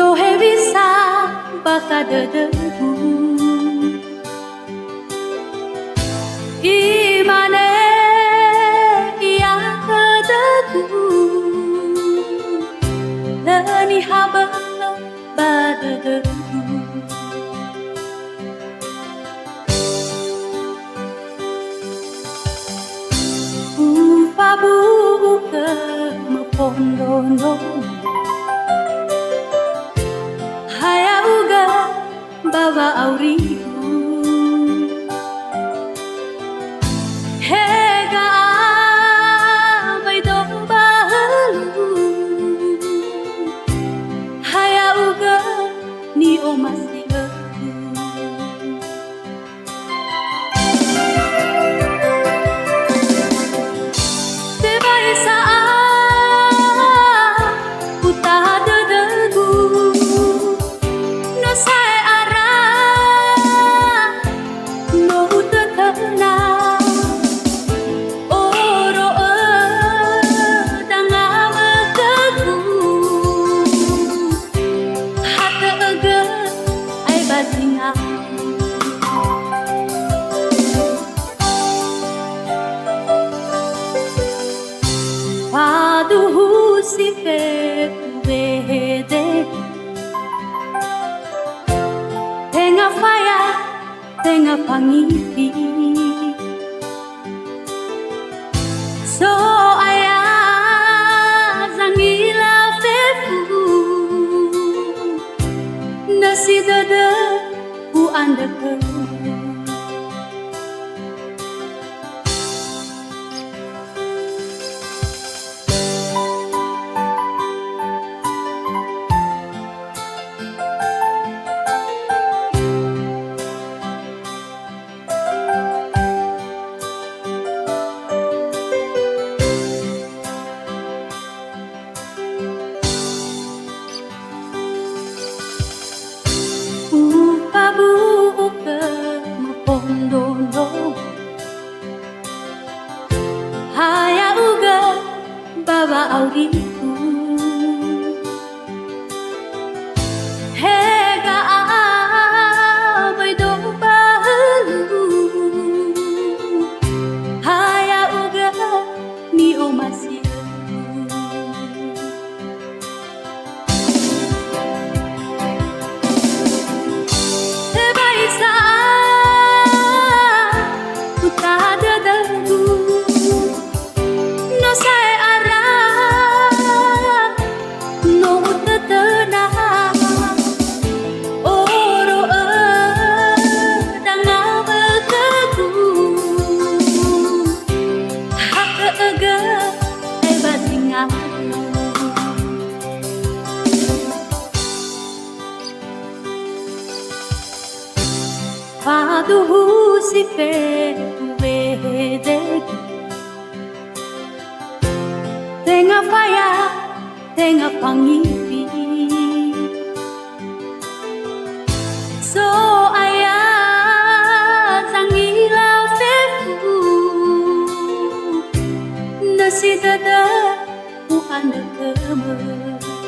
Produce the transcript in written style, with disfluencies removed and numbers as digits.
no he bisa baka dedeku imane ia kedeku leni haba badedeku upabu ke mepondono haya uga bawa auriku hega abai domba halu haya uga ni o masih Paduhu si fetu behede Tenga faya, tenga pangipi So aya zangila fefu Nasi dada ku anda ke haya uga bawa auriku hega abai domba halu haya uga ni o masih Paduhu si fetu behede Tenga faya, tenga pangipi So aya zangila fetu Nasi dada ku anda kemur